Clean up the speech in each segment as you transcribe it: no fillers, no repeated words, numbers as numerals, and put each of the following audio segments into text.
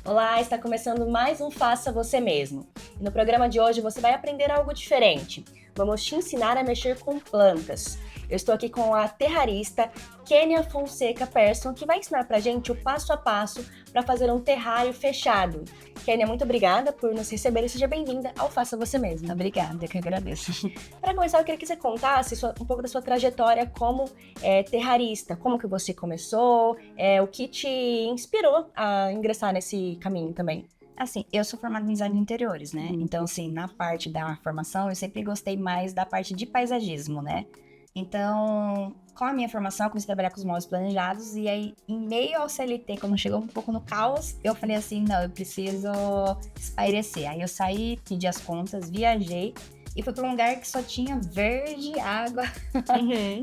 Olá, está começando mais um Faça Você Mesmo. E no programa de hoje você vai aprender algo diferente. Vamos te ensinar a mexer com plantas. Eu estou aqui com a terrarista Kênia Fonseca Persson, que vai ensinar pra gente o passo a passo para fazer um terrário fechado. Kênia, muito obrigada por nos receber e seja bem-vinda ao Faça Você Mesmo. Obrigada, eu que agradeço. Para começar, eu queria que você contasse um pouco da sua trajetória como terrarista. Como que você começou, o que te inspirou a ingressar nesse caminho também? Assim, eu sou formada em design de interiores, né? Então, assim, na parte da formação, eu sempre gostei mais da parte de paisagismo, né? Então, com a minha formação, eu comecei a trabalhar com os móveis planejados e aí, em meio ao CLT, quando chegou um pouco no caos, eu falei assim, não, eu preciso espairecer. Aí eu saí, pedi as contas, viajei e fui para um lugar que só tinha verde, água,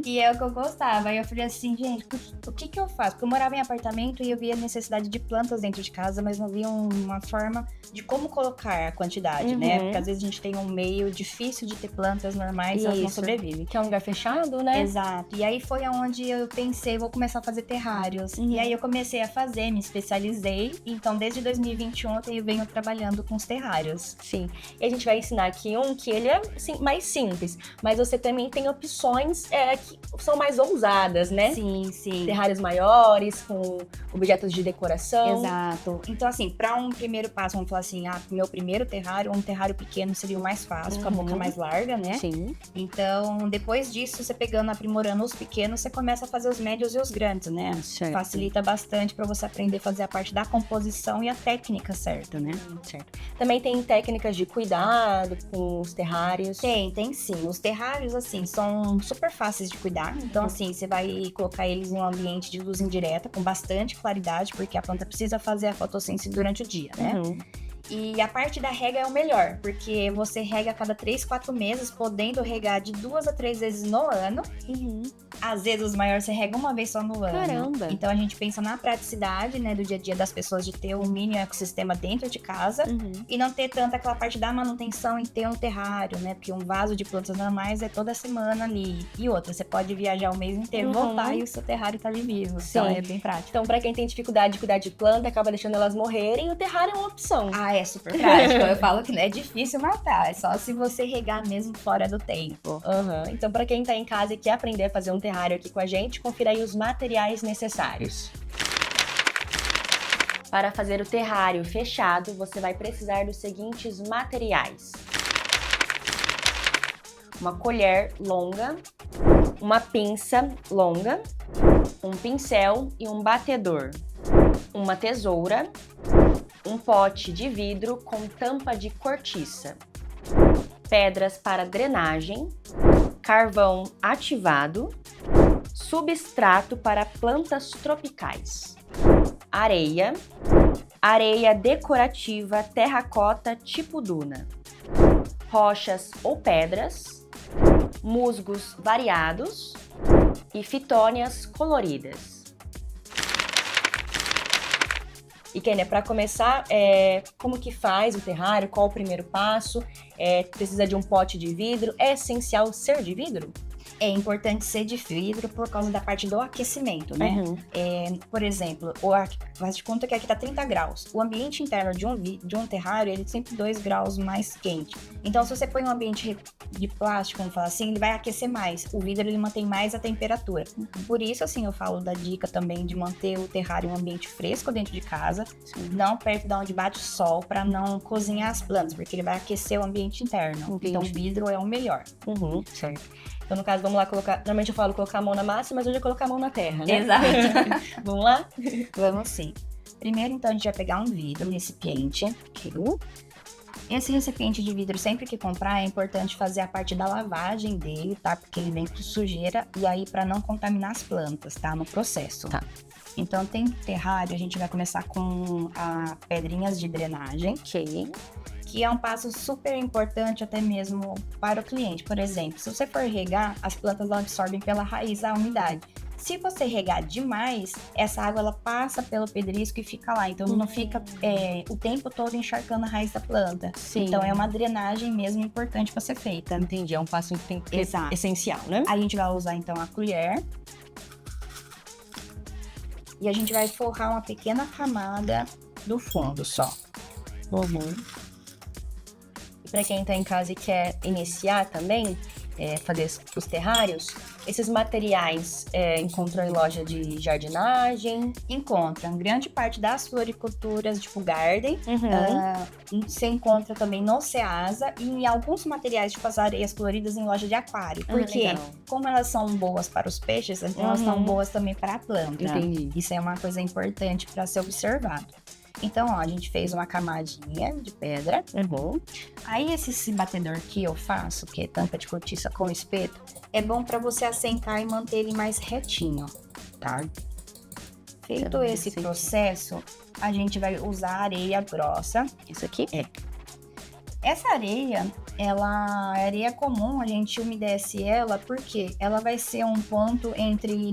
e é o que eu gostava. Aí eu falei assim, gente, o que eu faço? Porque eu morava em apartamento e eu via a necessidade de plantas dentro de casa, mas não via uma forma de como colocar a quantidade, né? Porque às vezes a gente tem um meio difícil de ter plantas normais e elas não sobrevivem. Que é um lugar fechado, né? Exato. E aí foi aonde eu pensei, vou começar a fazer terrários. E aí eu comecei a fazer, me especializei. Então, desde 2021, eu venho trabalhando com os terrários. Sim. E a gente vai ensinar aqui um que ele é mais simples, mas você também tem opções que são mais ousadas, né? Sim, sim. Terrários maiores, com objetos de decoração. Exato. Então, assim, para um primeiro passo, vamos falar assim, meu primeiro terrário, um terrário pequeno seria o mais fácil, com a boca mais larga, né? Sim. Então, depois disso, você pegando, aprimorando os pequenos, você começa a fazer os médios e os grandes, né? Certo. Facilita bastante para você aprender a fazer a parte da composição e a técnica certa, né? Certo. Também tem técnicas de cuidado com os terrários. Tem sim. Os terrários, assim, são super fáceis de cuidar. Então, assim, você vai colocar eles em um ambiente de luz indireta, com bastante claridade, porque a planta precisa fazer a fotossíntese durante o dia, né? E a parte da rega é o melhor, porque você rega a cada 3, 4 meses, podendo regar de 2 a 3 vezes no ano. Às vezes, os maiores você rega uma vez só no ano. Caramba! Então, a gente pensa na praticidade, né, do dia a dia das pessoas, de ter um mini ecossistema dentro de casa e não ter tanto aquela parte da manutenção em ter um terrário, né? Porque um vaso de plantas normais é toda semana ali. E outra, você pode viajar o mês inteiro, voltar e o seu terrário tá ali vivo. Sim. Então, é bem prático. Então, pra quem tem dificuldade de cuidar de planta, acaba deixando elas morrerem, o terrário é uma opção. É super prático. Eu falo que não é difícil matar, é só se você regar mesmo fora do tempo. Então, para quem tá em casa e quer aprender a fazer um terrário aqui com a gente, confira aí os materiais necessários. Para fazer o terrário fechado, você vai precisar dos seguintes materiais: uma colher longa, uma pinça longa, um pincel e um batedor, uma tesoura, um pote de vidro com tampa de cortiça, pedras para drenagem, carvão ativado, substrato para plantas tropicais, areia, areia decorativa terracota tipo duna, rochas ou pedras, musgos variados e fitônias coloridas. E Kênia, para começar, como que faz o terrário? Qual o primeiro passo? Precisa de um pote de vidro? É essencial ser de vidro? É importante ser de vidro por causa da parte do aquecimento, né? Por exemplo, faz de conta que aqui tá 30 graus. O ambiente interno de um terrário, ele é sempre 2 graus mais quente. Então, se você põe um ambiente de plástico, vamos falar assim, ele vai aquecer mais. O vidro, ele mantém mais a temperatura. Por isso, assim, eu falo da dica também de manter o terrário em um ambiente fresco dentro de casa, não perto de onde bate o sol, para não cozinhar as plantas, porque ele vai aquecer o ambiente interno. Então, o vidro é o melhor. Certo. Então, no caso, vamos lá colocar... Normalmente eu falo colocar a mão na massa, mas hoje é colocar a mão na terra, né? Exato. Vamos lá? Vamos sim. Primeiro, então, a gente vai pegar um vidro, um recipiente. Esse recipiente de vidro, sempre que comprar, é importante fazer a parte da lavagem dele, tá? Porque ele vem com sujeira e aí para não contaminar as plantas, tá? No processo. Então, tem terrário, a gente vai começar com pedrinhas de drenagem. Que é um passo super importante até mesmo para o cliente. Por exemplo, se você for regar, as plantas não absorvem pela raiz a umidade. Se você regar demais, essa água ela passa pelo pedrisco e fica lá. Então não fica o tempo todo encharcando a raiz da planta. Então é uma drenagem mesmo importante para ser feita. Entendi, é um passo que tem que ser essencial, né? A gente vai usar então a colher. E a gente vai forrar uma pequena camada do fundo só. E para quem tá em casa e quer iniciar também, fazer os terrários, esses materiais encontram em loja de jardinagem? Encontra grande parte das floriculturas, tipo garden. Você encontra também no Ceasa e em alguns materiais, tipo as areias coloridas em loja de aquário. Porque, legal. como elas são boas para os peixes, então elas são boas também para a planta. Entendi. Isso é uma coisa importante para ser observado. Então, ó, a gente fez uma camadinha de pedra. Aí, esse batedor que eu faço, que é tampa de cortiça com espeto, é bom para você assentar e manter ele mais retinho, tá? Feito esse processo, a gente vai usar areia grossa. Isso aqui? Essa areia, ela é areia comum, a gente umedece ela porque ela vai ser um ponto entre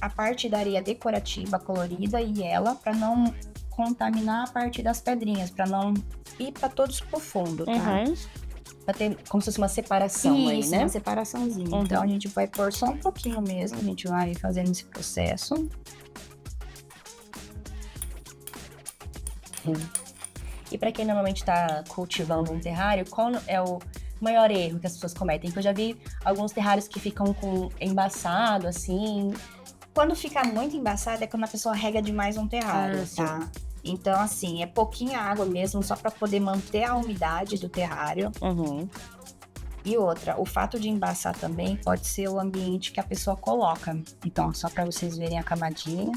a parte da areia decorativa colorida e ela, para não contaminar a parte das pedrinhas, para não ir para todos pro fundo, tá? Pra ter como se fosse uma separação aí, Isso, né? uma separaçãozinha. Então a gente vai pôr só um pouquinho mesmo, a gente vai fazendo esse processo. E para quem normalmente está cultivando um terrário, qual é o maior erro que as pessoas cometem? Porque eu já vi alguns terrários que ficam com embaçado, assim. Quando fica muito embaçado é quando a pessoa rega demais um terrário, sim. tá? Então, assim, é pouquinha água mesmo, só para poder manter a umidade do terrário. E outra, o fato de embaçar também pode ser o ambiente que a pessoa coloca. Então, só para vocês verem a camadinha.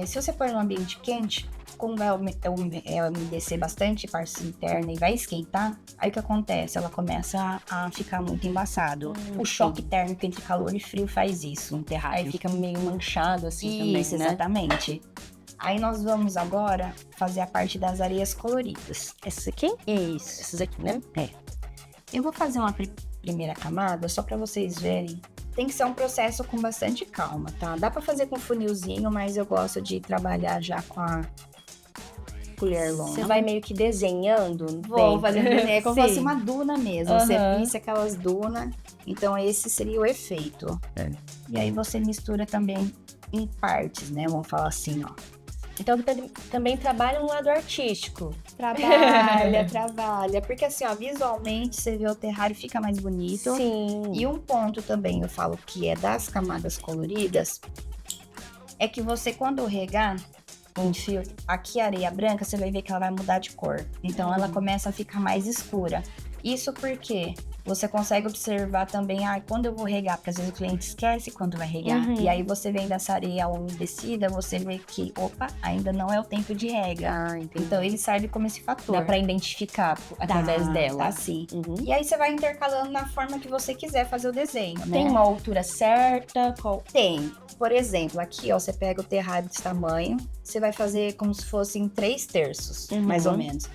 Se você pôr num ambiente quente, como vai umedecer bastante a parte interna e vai esquentar, aí o que acontece? Ela começa a ficar muito embaçado. O choque térmico entre calor e frio faz isso, um terrário. Aí fica meio manchado assim também, Isso, né? exatamente. Aí nós vamos agora fazer a parte das areias coloridas. Essas aqui? Isso. Essas aqui, né? Eu vou fazer uma primeira camada só para vocês verem. Tem que ser um processo com bastante calma, tá? Dá para fazer com funilzinho, mas eu gosto de trabalhar já com a colher longa. Você vai meio que desenhando? Vou fazer como se fosse Sim. uma duna mesmo. Você visse aquelas dunas. Então esse seria o efeito. E aí você mistura também em partes, né? Vamos falar assim, ó. Então também trabalha um lado artístico. Trabalha. Porque assim, ó, visualmente você vê o terrário fica mais bonito. Sim. E um ponto também, eu falo que é das camadas coloridas, é que você quando regar um fio, aqui a areia branca, você vai ver que ela vai mudar de cor. Então ela começa a ficar mais escura. Isso porque você consegue observar também, quando eu vou regar, porque às vezes o cliente esquece quando vai regar. E aí você vem dessa areia umedecida, você vê que, ainda não é o tempo de rega. Entendi. Então ele serve como esse fator. Dá pra identificar através dela. Tá, sim. E aí você vai intercalando na forma que você quiser fazer o desenho, né? Tem uma altura certa? Tem. Por exemplo, aqui, ó, você pega o terrário desse tamanho, você vai fazer como se fossem 3/3, mais ou menos.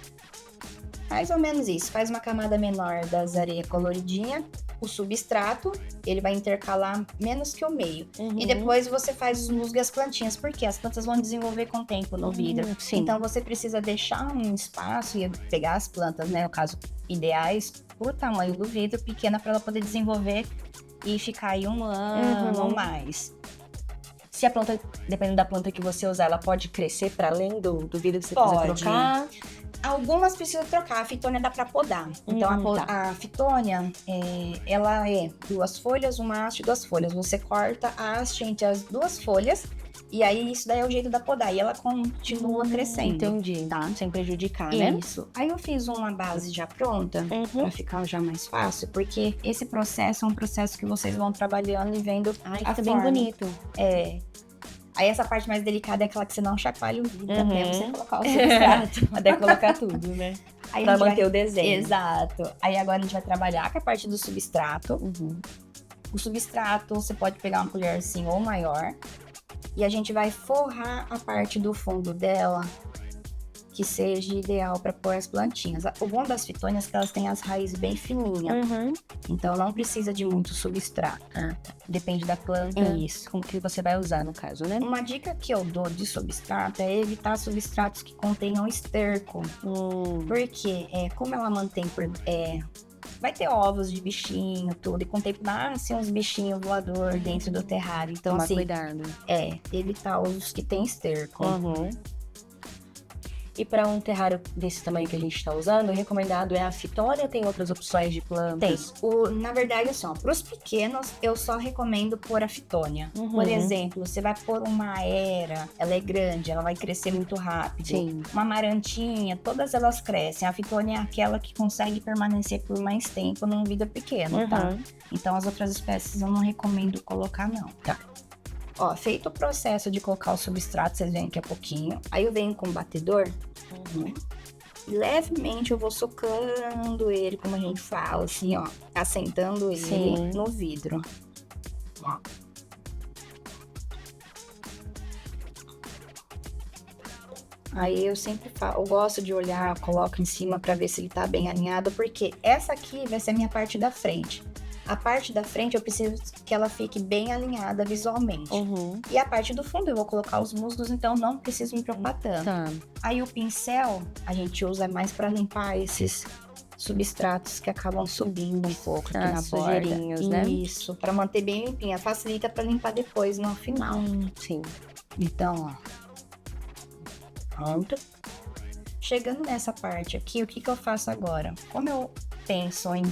Mais ou menos isso. Faz uma camada menor das areias coloridinha, o substrato, ele vai intercalar menos que o meio. E depois você faz os musgos e as plantinhas, porque as plantas vão desenvolver com o tempo no vidro. Sim. Então você precisa deixar um espaço e pegar as plantas, né, no caso, ideais, por tamanho do vidro, pequena, para ela poder desenvolver e ficar aí um ano ou mais. Se a planta, dependendo da planta que você usar, ela pode crescer para além do vidro que você precisa Pode. trocar? Algumas precisam trocar, a fitônia dá para podar. Então a fitônia, ela é 2 folhas, uma haste e 2 folhas. Você corta a haste entre as 2 folhas e aí isso daí é o jeito da podar. E ela continua crescendo. Entendi. Tá? Sem prejudicar, né? Isso. Aí eu fiz uma base já pronta para ficar já mais fácil, porque esse processo é um processo que vocês vão trabalhando e vendo Ai, a fica bem forma. bonito. Aí essa parte mais delicada é aquela que você não chacoalha o vidro até você colocar o substrato. Até colocar tudo, né? Aí Pra a gente manter o desenho. Exato. Aí agora a gente vai trabalhar com a parte do substrato. O substrato, você pode pegar uma colher assim ou maior. E a gente vai forrar a parte do fundo dela que seja ideal para pôr as plantinhas. O bom das fitônias é que elas têm as raízes bem fininhas. Então não precisa de muito substrato. Depende da planta. Isso. Com que você vai usar, no caso, né? Uma dica que eu dou de substrato é evitar substratos que contenham esterco. Porque como ela mantém vai ter ovos de bichinho, tudo. E com o tempo nascem uns bichinhos voador dentro do terrário. Então, Tomar assim, cuidado. evitar os que tem esterco. E para um terrário desse tamanho que a gente está usando, o recomendado é a fitônia ou tem outras opções de plantas? Na verdade, assim, para os pequenos, eu só recomendo pôr a fitônia. Por exemplo, você vai pôr uma era, ela é grande, ela vai crescer muito rápido. Sim. Uma amarantinha, todas elas crescem. A fitônia é aquela que consegue permanecer por mais tempo num vidro pequeno, tá? Então, as outras espécies eu não recomendo colocar, não. Tá. Ó, feito o processo de colocar o substrato, vocês veem que é pouquinho. Aí eu venho com o batedor. E levemente eu vou socando ele, como a gente fala, assim, ó. Assentando ele no vidro. Ó. Aí eu sempre falo, eu gosto de olhar, coloco em cima pra ver se ele tá bem alinhado, porque essa aqui vai ser a minha parte da frente. A parte da frente eu preciso que ela fique bem alinhada visualmente. E a parte do fundo eu vou colocar os musgos, então não preciso me preocupar tanto. Tá. Aí o pincel a gente usa mais para limpar esses substratos que acabam subindo um pouco aqui na sujeirinhos, borda. né? Isso, para manter bem limpinha. Facilita para limpar depois no final. Sim. Então, ó. Pronto. Chegando nessa parte aqui, o que eu faço agora? Como eu penso em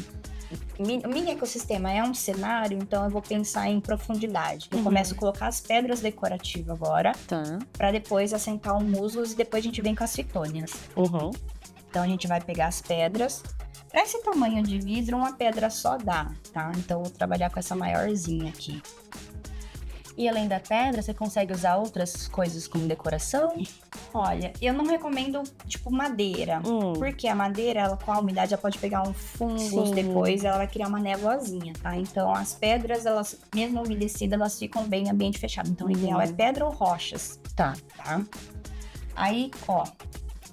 o mini ecossistema é um cenário, então eu vou pensar em profundidade. Eu começo a colocar as pedras decorativas agora, para depois assentar os musgos e depois a gente vem com as fitônias. Então a gente vai pegar as pedras. Para esse tamanho de vidro, uma pedra só dá, tá? Então eu vou trabalhar com essa maiorzinha aqui. E além da pedra, você consegue usar outras coisas como decoração? Olha, eu não recomendo, tipo, madeira. Porque a madeira, ela, com a umidade, ela pode pegar um fungo, depois ela vai criar uma névoazinha, tá? Então, as pedras, elas, mesmo umedecidas, elas ficam bem em ambiente fechado. Então, o ideal é pedra ou rochas. Tá. Aí, ó,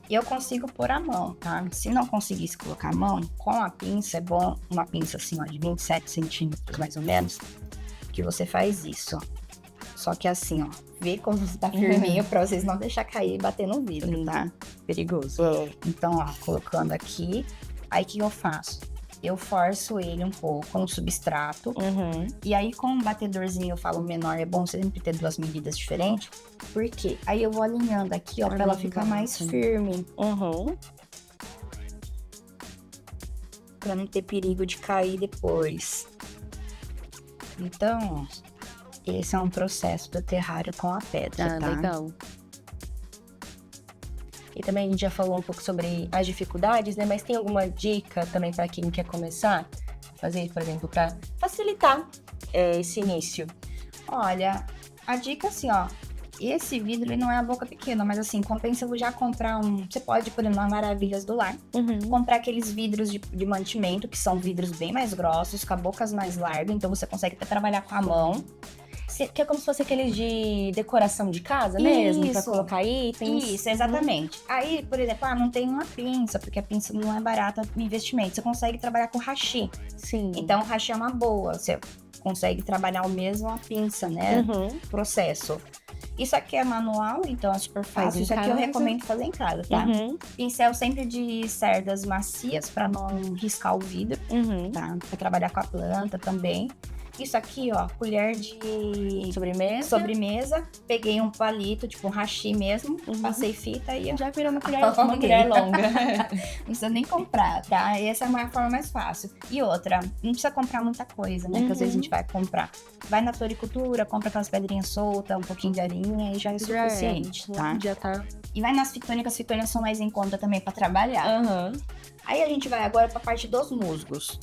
eu consigo pôr a mão, tá? Se não conseguisse colocar a mão, com a pinça, é bom, uma pinça assim, ó, de 27 centímetros, mais ou menos, que você faz isso, ó. Só que assim, ó, vê como tá firminho pra vocês não deixar cair e bater no vidro, tá? Perigoso. Então, ó, colocando aqui, aí o que eu faço? Eu forço ele um pouco no substrato, e aí com um batedorzinho, eu falo menor, é bom sempre ter duas medidas diferentes, porque aí eu vou alinhando aqui, ó, pra ela ficar mais firme. Pra não ter perigo de cair depois. Então, ó, esse é um processo do terrário com a pedra, tá? Legal. E também a gente já falou um pouco sobre as dificuldades, né? Mas tem alguma dica também para quem quer começar a fazer, por exemplo, para facilitar esse início? Olha, a dica assim, ó. Esse vidro, ele não é a boca pequena, mas assim, compensa eu já comprar um... Você pode, por exemplo, na Maravilhas do Lar, comprar aqueles vidros de mantimento, que são vidros bem mais grossos, com a boca mais larga, então você consegue até trabalhar com a mão. Que é como se fosse aqueles de decoração de casa mesmo, pra colocar itens. Isso, exatamente. Aí, por exemplo, não tem uma pinça, porque a pinça não é barata no investimento. Você consegue trabalhar com hashi. Sim. Então, o hashi é uma boa. Você consegue trabalhar o mesmo a pinça, né? Processo. Isso aqui é manual, então é super fácil. Isso aqui eu recomendo fazer em casa, tá? Pincel sempre de cerdas macias, pra não riscar o vidro, tá? Pra trabalhar com a planta também. Isso aqui, ó, colher de sobremesa. Peguei um palito, tipo um hashi mesmo, passei fita e já virou uma colher longa. Não precisa nem comprar, tá? Essa é a forma mais fácil. E outra, não precisa comprar muita coisa, né? Que às vezes a gente vai comprar. Vai na floricultura, compra aquelas pedrinhas soltas, um pouquinho de arinha e já é suficiente, tá? Já tá. E vai nas fitônicas, as fitônicas são mais em conta também pra trabalhar. Aí a gente vai agora pra parte dos musgos.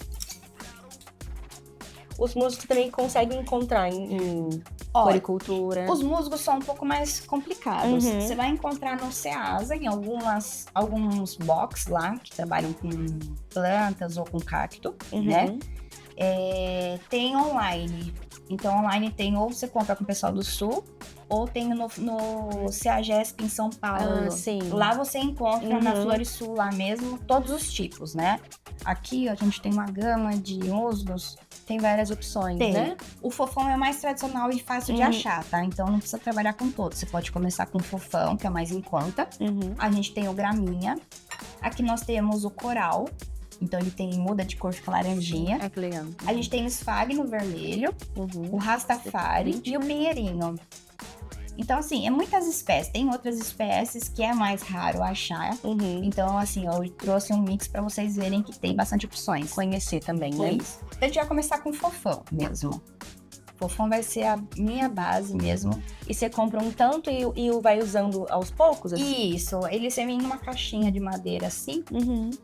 Os musgos também conseguem encontrar em floricultura. Os musgos são um pouco mais complicados. Você vai encontrar no Ceasa, em alguns box lá, que trabalham com plantas ou com cacto, né? Tem online. Então, online tem ou você compra com o pessoal do Sul, ou tem no CEAGESP em São Paulo. Lá você encontra na Florisul lá mesmo, todos os tipos, né? Aqui, ó, a gente tem uma gama de musgos. Tem várias opções, né? O fofão é mais tradicional e fácil de achar, tá? Então não precisa trabalhar com todos. Você pode começar com o fofão, que é mais em conta. A gente tem o graminha. Aqui nós temos o coral. Então ele muda de cor, fica laranjinha. Que legal. A gente tem o esfagno vermelho, o rastafari e o pinheirinho. Então, assim, é muitas espécies. Tem outras espécies que é mais raro achar. Então, assim, eu trouxe um mix pra vocês verem que tem bastante opções. Conhecer também, né? Isso. Então, a gente vai começar com o fofão mesmo. Fofão vai ser a minha base mesmo. E você compra um tanto e vai usando aos poucos, assim? Isso, ele vem numa caixinha de madeira assim,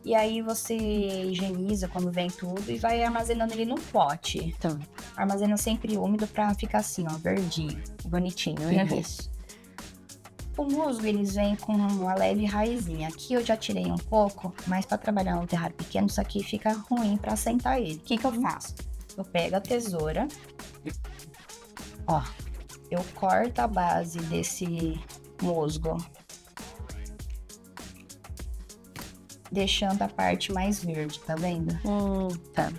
e aí você higieniza quando vem tudo e vai armazenando ele num pote. Então, Armazena sempre úmido pra ficar assim, ó, verdinho. bonitinho, né? Isso. O musgo, eles vêm com uma leve raizinha. Aqui eu já tirei um pouco, mas pra trabalhar no terrário pequeno, isso aqui fica ruim pra assentar ele. O que eu faço? Eu pego a tesoura, ó, eu corto a base desse musgo, deixando a parte mais verde, tá vendo? Tá.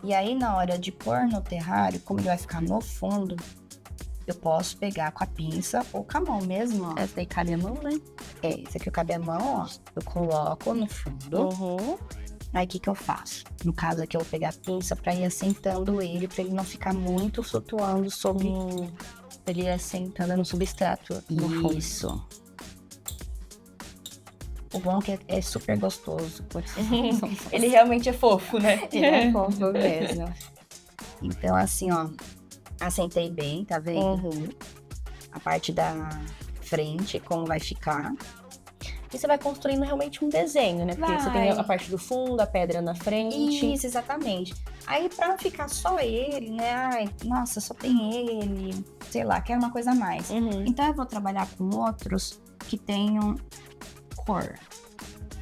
E aí, na hora de pôr no terrário, como ele vai ficar no fundo, eu posso pegar com a pinça ou com a mão mesmo, ó. Essa daí cabe a mão, né? Esse aqui cabe a mão, ó. Eu coloco no fundo. Aí, o que eu faço? No caso aqui, eu vou pegar a pinça pra ir assentando ele, pra ele não ficar muito flutuando sobre... Ele ir assentando no substrato. No fundo. Isso. O bom é que é super gostoso. Ele realmente é fofo, né? Ele é fofo mesmo. Então, assim, ó. Assentei bem, tá vendo? A parte da frente, como vai ficar. E você vai construindo realmente um desenho, né? Porque você tem a parte do fundo, a pedra na frente. Isso, exatamente. Aí, pra não ficar só ele, né? Ai, nossa, só tem ele. Sei lá, quer uma coisa a mais. Então, eu vou trabalhar com outros que tenham cor.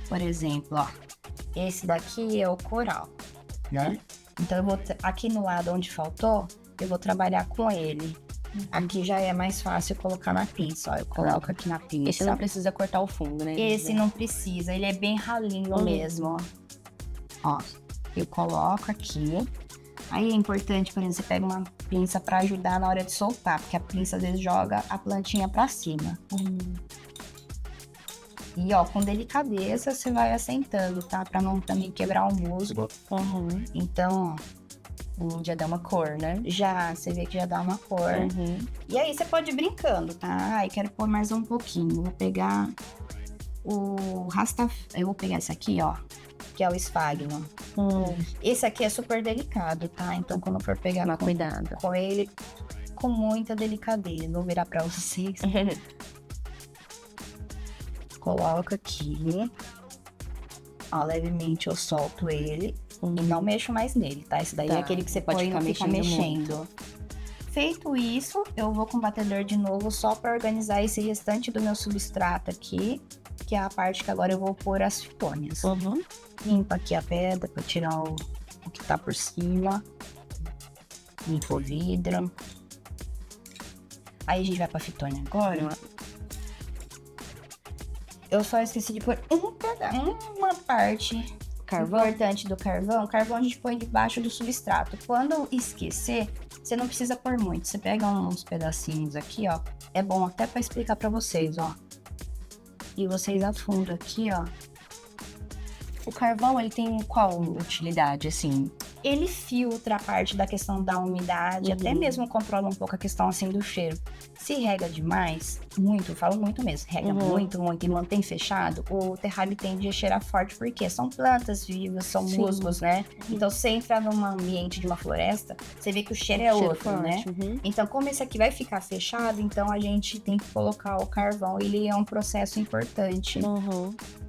Por exemplo, ó. Esse daqui é o coral, né? Então, eu vou... Aqui no lado onde faltou, eu vou trabalhar com ele. Aqui já é mais fácil colocar na pinça, ó. Eu coloco aqui na pinça. Esse não precisa cortar o fundo, né? Esse não precisa, ele é bem ralinho mesmo, ó. Ó, eu coloco aqui. Aí é importante, por exemplo, você pega uma pinça pra ajudar na hora de soltar, porque a pinça às vezes joga a plantinha pra cima. E ó, com delicadeza você vai assentando, tá? Pra não também quebrar o musgo. Então, ó. Já dá uma cor, né? Já, você vê que já dá uma cor. E aí você pode ir brincando, tá? Ai, quero pôr mais um pouquinho. Vou pegar o Eu vou pegar esse aqui, ó. Que é o esfagno. Esse aqui é super delicado, tá? Então, quando for pegar Cuidado. com ele, com muita delicadeza. Vou virar pra vocês. Coloco aqui. Ó, levemente eu solto ele. E não mexo mais nele, tá? Esse daí é aquele que você pode põe e não fica mexendo. muito. Feito isso, eu vou com o batedor de novo só para organizar esse restante do meu substrato aqui, que é a parte que agora eu vou pôr as fitônias. Limpo aqui a pedra para tirar o que tá por cima. Limpo o vidro. Aí a gente vai pra fitônia agora. Eu só esqueci de pôr uma parte importante do carvão. O carvão a gente põe debaixo do substrato. Quando esquecer, você não precisa pôr muito. Você pega uns pedacinhos aqui, ó. É bom até pra explicar pra vocês, ó. E vocês afundam aqui, ó. O carvão, ele tem qual utilidade, assim? Ele filtra a parte da questão da umidade, até mesmo controla um pouco a questão, assim, do cheiro. Se rega demais, muito, eu falo muito mesmo, rega muito e mantém fechado, o terrário tende a cheirar forte, porque são plantas vivas, são musgos, né? Então, se você entrar num ambiente de uma floresta, você vê que o cheiro é outro, forte, né? Então, como esse aqui vai ficar fechado, então a gente tem que colocar o carvão, ele é um processo importante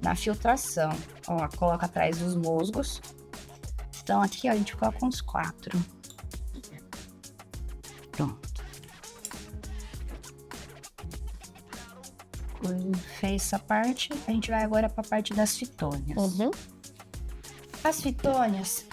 na filtração. Ó, coloca atrás dos musgos. Então, aqui, ó, a gente coloca uns 4. Pronto. Fez essa parte, a gente vai agora para a parte das fitônias. As fitônias,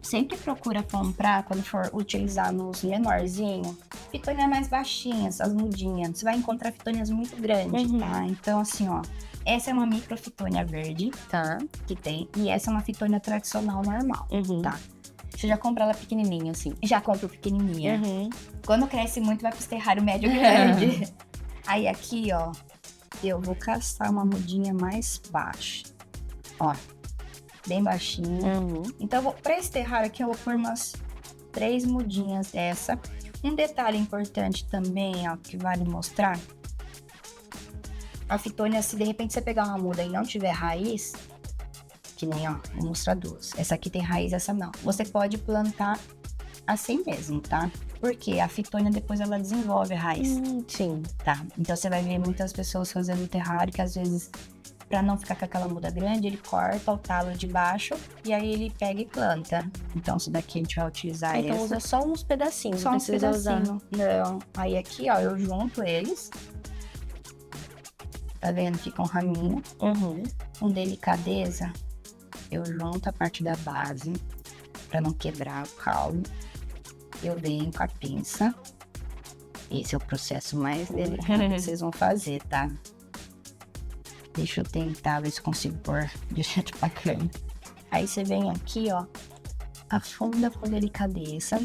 sempre procura comprar, quando for utilizar nos menorzinhos, fitônias mais baixinhas, as mudinhas. Você vai encontrar fitônias muito grandes, tá? Então, assim, ó. Essa é uma microfitônia verde, tá? Que tem. E essa é uma fitônia tradicional normal, tá? Você já compra ela pequenininha, assim? Já compro pequenininha. Quando cresce muito, vai pro terrário médio grande. Aí aqui, ó, eu vou caçar uma mudinha mais baixa. Ó, bem baixinha. Então, pra esse terrário aqui, eu vou pôr umas 3 mudinhas dessa. Um detalhe importante também, ó, que vale mostrar. A fitônia, se de repente você pegar uma muda e não tiver raiz, que nem, ó, vou mostrar duas. Essa aqui tem raiz, essa não. Você pode plantar assim mesmo, tá? Porque a fitônia depois ela desenvolve a raiz. Sim. Tá? Então você vai ver muitas pessoas fazendo terrário que às vezes, pra não ficar com aquela muda grande, ele corta o talo de baixo e aí ele pega e planta. Então isso daqui a gente vai utilizar Então essa. usa só uns pedacinhos, Só não uns precisa usar. pedacinhos. Não. Aí aqui, ó, eu junto eles. Tá vendo? Fica um raminho. Com delicadeza, eu junto a parte da base pra não quebrar o caule. Eu venho com a pinça. Esse é o processo mais delicado que vocês vão fazer, tá? Deixa eu tentar ver se consigo pôr de jeito bacana. Aí você vem aqui, ó, afunda com delicadeza.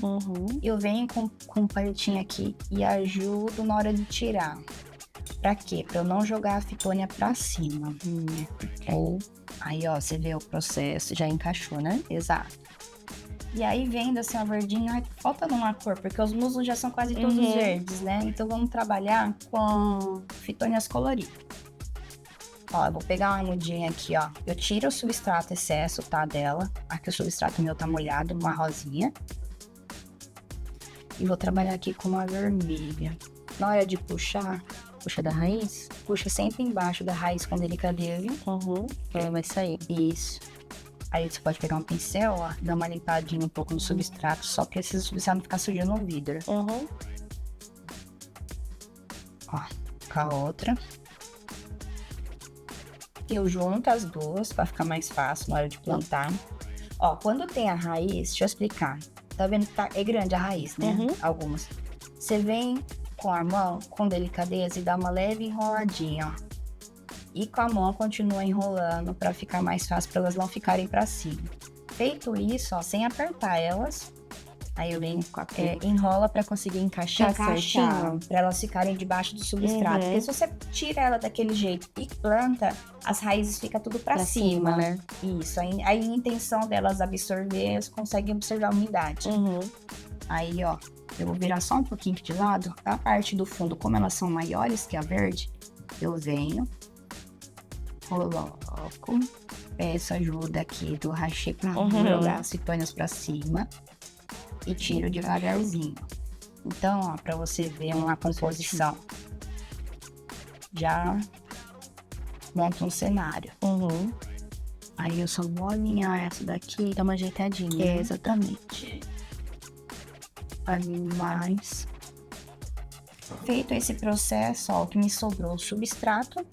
Eu venho com um palitinho aqui e ajudo na hora de tirar. Pra quê? Pra eu não jogar a fitônia pra cima. Ou, aí ó, você vê o processo, já encaixou, né? Exato. E aí vendo assim a verdinha, ai, falta numa cor, porque os muslos já são quase todos verdes, né? Então vamos trabalhar com fitônias coloridas. Ó, eu vou pegar uma mudinha aqui, ó. Eu tiro o substrato excesso, tá, dela. Aqui o substrato meu tá molhado, uma rosinha. E vou trabalhar aqui com uma vermelha. Na hora de puxar, Puxa da raiz? puxa sempre embaixo da raiz com delicadeza. Ela vai sair. Isso. Aí você pode pegar um pincel, ó, dar uma limpadinha um pouco no substrato, só pra esse substrato não ficar sujando o vidro. Ó, com a outra. Eu junto as duas pra ficar mais fácil na hora de plantar. Ó, quando tem a raiz, deixa eu explicar. Tá vendo que é grande a raiz, né? Algumas. Você vem com a mão, com delicadeza, e dá uma leve enroladinha, ó. E com a mão continua enrolando pra ficar mais fácil, pra elas não ficarem pra cima. Feito isso, ó, sem apertar elas, aí eu venho com enrola pra conseguir encaixar certinho, pra elas ficarem debaixo do substrato. Porque se você tira ela daquele jeito e planta, as raízes ficam tudo pra cima, né? Isso, aí a intenção delas absorver, elas conseguem absorver a umidade. Aí, ó, eu vou virar só um pouquinho aqui de lado. A parte do fundo, como elas são maiores que a verde, eu venho, coloco, peço ajuda aqui do hachê pra jogar as fitônias pra cima e tiro devagarzinho. Então, ó, pra você ver uma composição, já monta um cenário. Aí eu só vou alinhar essa daqui, Dá uma ajeitadinha. exatamente. Alinho mais. Feito esse processo, ó, o que me sobrou o substrato.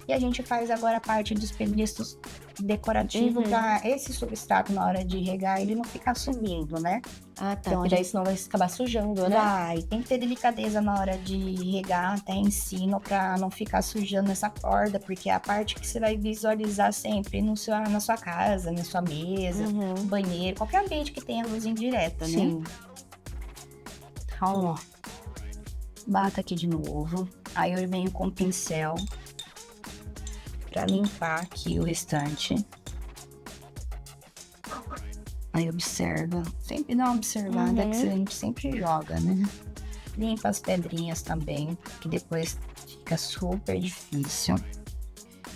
E a gente faz agora a parte dos pedriscos decorativos pra esse substrato, na hora de regar, ele não ficar subindo, né? Ah, tá. Então, Porque daí senão vai acabar sujando, né? Vai, tem que ter delicadeza na hora de regar até em cima pra não ficar sujando essa corda, porque é a parte que você vai visualizar sempre na sua casa, na sua mesa, banheiro, qualquer ambiente que tenha luz indireta, né? Sim. Então, ó, bato aqui de novo, aí eu venho com o pincel pra limpar aqui o restante. Aí observa, sempre dá uma observada que a gente sempre joga, né? Limpa as pedrinhas também, que depois fica super difícil.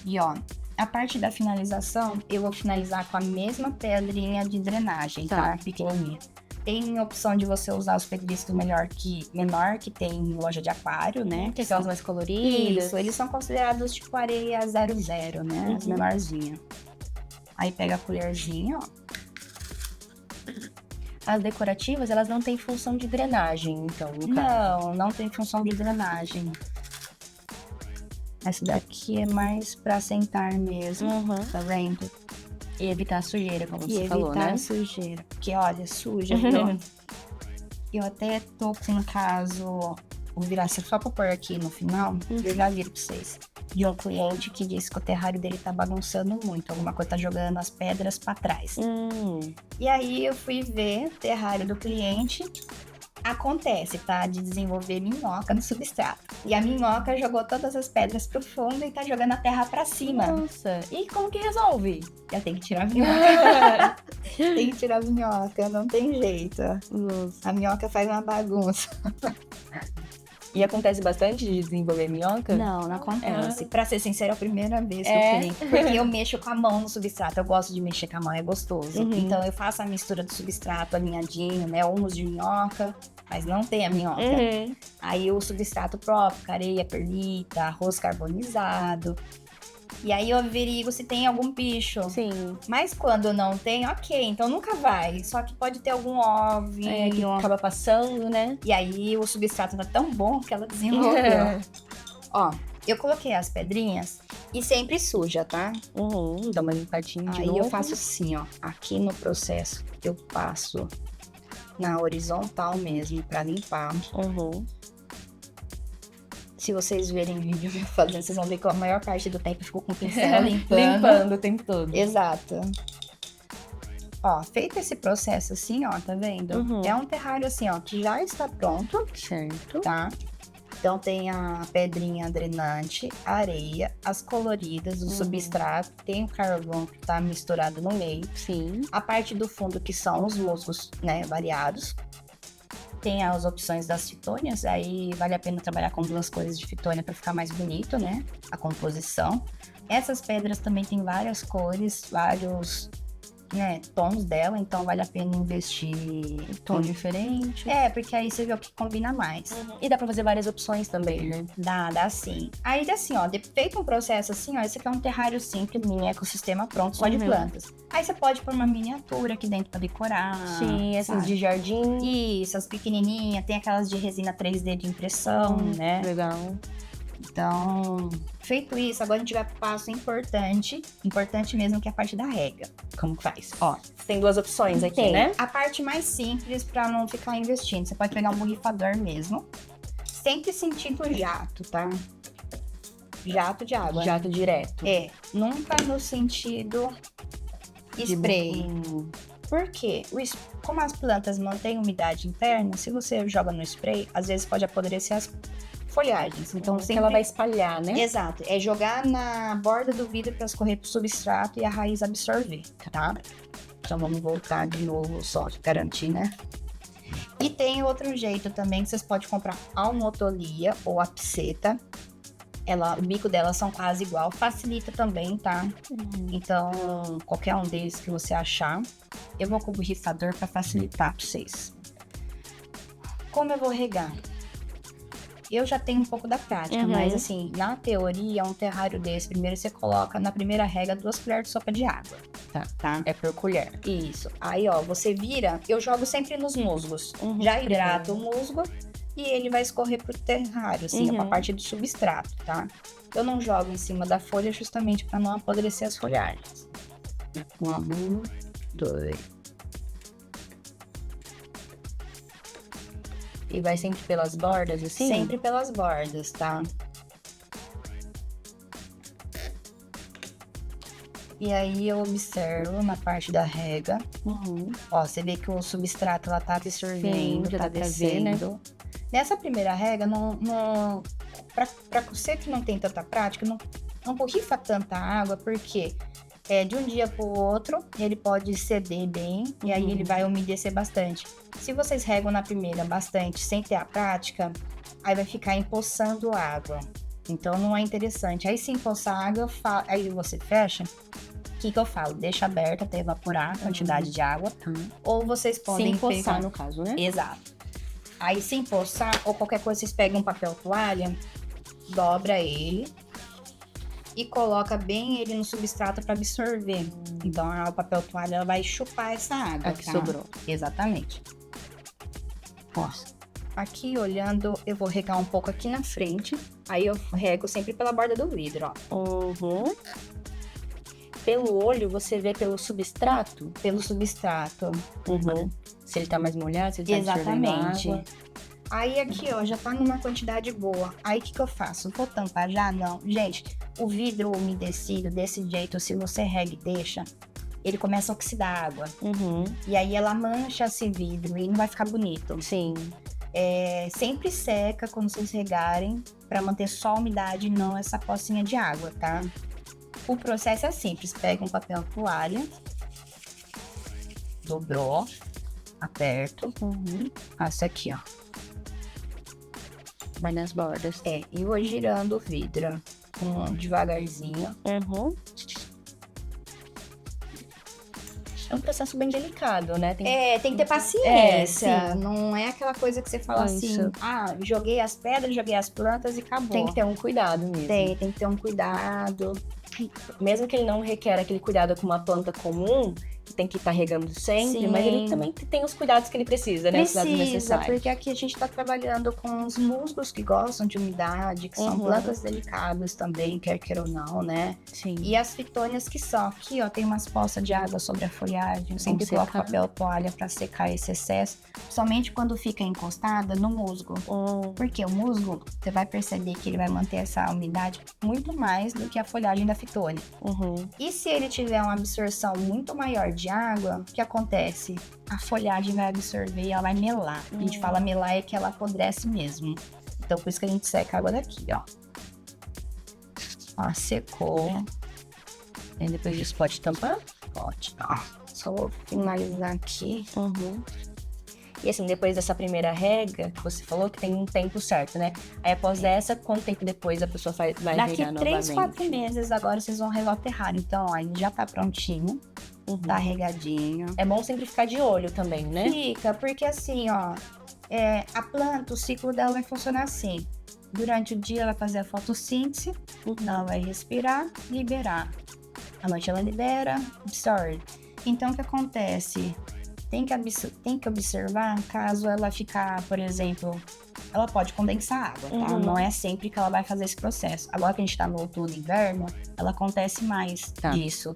E ó, a parte da finalização, eu vou finalizar com a mesma pedrinha de drenagem, tá? Pequenininha. Tem a opção de você usar os pedriscos menor que tem em loja de aquário, né? Que são as mais coloridas. Isso, eles são considerados tipo areia 00, né? As menorzinhas. Aí pega a colherzinha, ó. As decorativas, elas não têm função de drenagem, então, no caso. Não tem função de drenagem. Essa daqui é mais pra sentar mesmo, tá vendo? E evitar sujeira, como você E falou, né? evitar sujeira. Porque, olha, suja, viu? Eu até tô com um caso, vou virar só pra pôr aqui no final, eu já viro pra vocês. De um cliente que disse que o terrário dele tá bagunçando muito, alguma coisa tá jogando as pedras pra trás. E aí eu fui ver o terrário do cliente, Acontece, tá? De desenvolver minhoca no substrato. E a minhoca jogou todas as pedras pro fundo e tá jogando a terra pra cima. Nossa, e como que resolve? Eu tenho que tirar a minhoca. Tem que tirar a minhoca, não tem jeito. Nossa. A minhoca faz uma bagunça. E acontece bastante de desenvolver minhoca? Não acontece. Pra ser sincera, é a primeira vez que eu tenho. Porque eu mexo com a mão no substrato. Eu gosto de mexer com a mão, é gostoso. Uhum. Então eu faço a mistura do substrato alinhadinho, né? Humus de minhoca, mas não tem a minhoca. Uhum. Aí o substrato próprio, areia, perlita, arroz carbonizado. E aí eu averigo se tem algum bicho. Sim. Mas quando não tem, ok, então nunca vai. Só que pode ter algum ovinho. Que acaba passando, né? E aí o substrato tá tão bom que ela desenvolveu. Ó, eu coloquei as pedrinhas e sempre suja, tá? Uhum. Dá uma limpadinha de Aí novo. eu faço assim, ó. Aqui no processo eu passo na horizontal mesmo pra limpar. Uhum. Se vocês verem vídeo eu fazendo, vocês vão ver que a maior parte do tempo eu fico com o pincel limpando. Limpando o tempo todo. Exato. Ó, feito esse processo assim, ó, tá vendo? Uhum. É um terrário assim, ó, que já está pronto, Certo. tá? Então tem a pedrinha drenante, a areia, as coloridas, o substrato, tem o carvão que tá misturado no meio. Sim. A parte do fundo que são os musgos, né, variados. Tem as opções das fitônias, aí vale a pena trabalhar com 2 cores de fitônia para ficar mais bonito, né? A composição. Essas pedras também tem várias cores, vários, né, tons dela, então vale a pena investir em Tom diferente. porque aí você vê o que combina mais. E dá pra fazer várias opções também, né? Dá sim. Aí assim, ó, feito um processo assim, ó, esse aqui é um terrário simples, mini ecossistema pronto, só de Uhum. plantas. Aí você pode pôr uma miniatura aqui dentro pra decorar. Sim, essas sabe? de jardim. Isso, as pequenininhas, tem aquelas de resina 3D de impressão, né? Legal. Então, feito isso, agora a gente vai pro passo importante mesmo, que é a parte da rega. Como que faz? Ó, Tem 2 opções aqui, tem né? a parte mais simples pra não ficar investindo. Você pode pegar um borrifador mesmo, sempre sentindo jato, tá? Jato de água. Jato direto. Nunca no sentido spray. Por quê? Como as plantas mantêm umidade interna, se você joga no spray, às vezes pode apodrecer as folhagens. Então, Porque sempre... ela vai espalhar, né? Exato. É jogar na borda do vidro para escorrer pro substrato e a raiz absorver, tá? Então, vamos voltar de novo só de garantir, né? E tem outro jeito também, que vocês podem comprar a motolia ou a pseta. O bico delas são quase igual, facilita também, tá? Então, qualquer um deles que você achar, eu vou com o borrifador para facilitar para vocês. Como eu vou regar? Eu já tenho um pouco da prática, mas assim, na teoria, um terrário desse, primeiro você coloca na primeira rega 2 colheres de sopa de água. Tá. É por colher. Isso. Aí, ó, você vira, eu jogo sempre nos musgos. Já hidrato o musgo e ele vai escorrer pro terrário, assim, pra parte do substrato, tá? Eu não jogo em cima da folha justamente para não apodrecer as folhagens. 1, 2. E vai sempre pelas bordas, assim? Sempre pelas bordas, tá? E aí eu observo na parte da rega. Ó, você vê que o substrato ela tá absorvendo, Sim, já tá dá pra ver, né? descendo. Nessa primeira rega, pra você que não tem tanta prática, não borrifa tanta água, porque de um dia pro outro ele pode ceder bem e aí ele vai umedecer bastante. Se vocês regam na primeira bastante sem ter a prática, aí vai ficar empoçando água. Então não é interessante. Aí se empoçar água, aí você fecha. O que eu falo? Deixa aberta até evaporar a quantidade de água. Ou vocês podem Se empoçar, pegar... no caso, né? Exato. Aí se empoçar, ou qualquer coisa, vocês pegam um papel toalha, dobra ele e coloca bem ele no substrato para absorver. Então o papel toalha ela vai chupar essa água. Que sobrou. Exatamente. Ó, aqui olhando, eu vou regar um pouco aqui na frente. Aí eu rego sempre pela borda do vidro, ó. Pelo olho, você vê pelo substrato? Pelo substrato. Se ele tá mais molhado, se ele tá Exatamente. água. Aí aqui, ó, já tá numa quantidade boa. Aí o que eu faço? Vou tampar já? Não. Gente, o vidro umedecido desse jeito, se você rega e deixa, ele começa a oxidar a água. E aí ela mancha esse vidro e não vai ficar bonito. Sim. Sempre seca quando vocês regarem, para manter só a umidade e não essa pocinha de água, tá? O processo é simples, pega um papel toalha, dobrou, aperto, passa aqui, ó. Vai nas bordas. E vou girando o vidro devagarzinho. É um processo bem delicado, né? Tem que ter paciência. Não é aquela coisa que você fala assim, joguei as pedras, joguei as plantas e acabou. Tem que ter um cuidado mesmo. Tem que ter um cuidado. Mesmo que ele não requer aquele cuidado com uma planta comum, que tem que estar regando sempre, mas ele também tem os cuidados que ele precisa, né? Os cuidados necessários. Porque aqui a gente está trabalhando com os musgos que gostam de umidade, que são plantas delicadas também, quer queira ou não, né? Sim. E as fitônias que são aqui, ó, tem umas poças de água sobre a folhagem, eu sempre coloco papel toalha para secar esse excesso, somente quando fica encostada no musgo. Porque o musgo, você vai perceber que ele vai manter essa umidade muito mais do que a folhagem da fitônia. E se ele tiver uma absorção muito maior de água, o que acontece? A folhagem vai absorver e ela vai melar. A gente fala melar é que ela apodrece mesmo. Então, por isso que a gente seca a água daqui, ó. Ó, secou. E depois disso pode tampar? Pode, ó. Só vou finalizar aqui. E assim, depois dessa primeira rega, que você falou que tem um tempo certo, né? Aí após essa, quanto tempo depois a pessoa vai regar novamente? Daqui 3, 4 meses agora vocês vão regar o terrário. Então, ó, ele já tá prontinho. Tá regadinho. É bom sempre ficar de olho também, né? Fica, porque assim, ó, a planta, o ciclo dela vai funcionar assim. Durante o dia ela vai fazer a fotossíntese, ela vai respirar, liberar. À noite ela libera, absorve. Então o que acontece? Tem que observar caso ela ficar, por exemplo, ela pode condensar água, tá? Não é sempre que ela vai fazer esse processo. Agora que a gente tá no outono e inverno, ela acontece mais disso.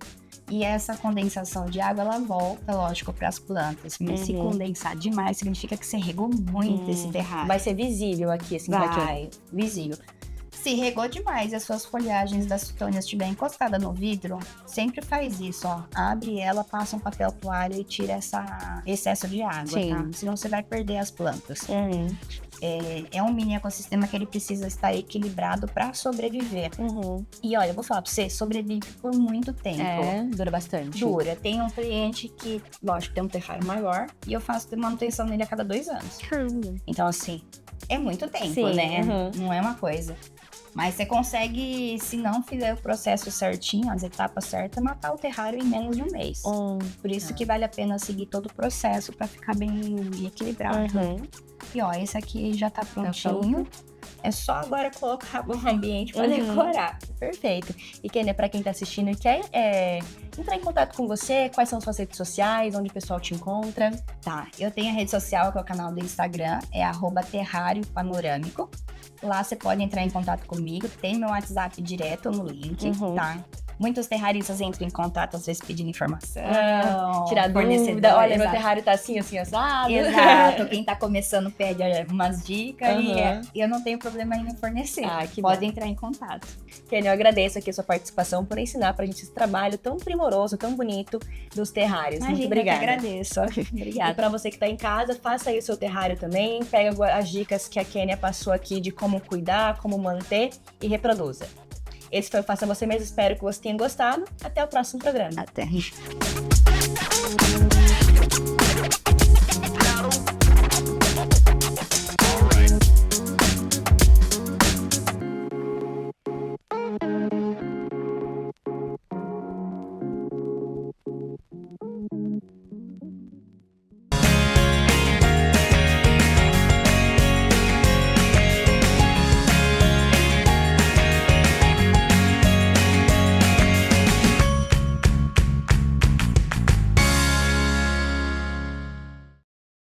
E essa condensação de água, ela volta, lógico, para as plantas. Mas se condensar demais, significa que você regou muito esse terrário. Vai ser visível aqui, assim, vai, visível. Se regou demais e as suas folhagens das fitônias estiver encostada no vidro, sempre faz isso, ó. Abre ela, passa um papel toalha e tira esse excesso de água, tá? Senão você vai perder as plantas. É um mini ecossistema que ele precisa estar equilibrado para sobreviver. E olha, eu vou falar pra você, sobrevive por muito tempo. Dura bastante. Dura. Tem um cliente que, lógico, tem um terrário maior e eu faço manutenção nele a cada 2 anos. Então, assim, é muito tempo, né? Não é uma coisa. Mas você consegue, se não fizer o processo certinho, as etapas certas, matar o terrário em menos de 1 mês. Por isso que vale a pena seguir todo o processo para ficar bem equilibrado. E ó, esse aqui já tá prontinho. É só agora colocar o ambiente para decorar. Perfeito. E Kênia, para quem tá assistindo e quer entrar em contato com você, quais são suas redes sociais, onde o pessoal te encontra? Tá, eu tenho a rede social, que é o canal do Instagram, é @terrário panorâmico. Lá você pode entrar em contato comigo, tem meu WhatsApp direto no link, tá? Muitos terraristas entram em contato, às vezes pedindo informação, tirar dúvida. Olha, meu terrário tá assim, assim, assado. Exato, quem tá começando pede umas dicas e eu não tenho problema em fornecer. Pode entrar em contato. Kênia, eu agradeço aqui a sua participação por ensinar pra gente esse trabalho tão primoroso, tão bonito dos terrários. Muito obrigada. Eu que agradeço. Obrigada. E pra você que tá em casa, faça aí o seu terrário também, pega as dicas que a Kênia passou aqui de como cuidar, como manter e reproduza. Esse foi o Faça Você Mesmo, espero que você tenha gostado. Até o próximo programa. Até.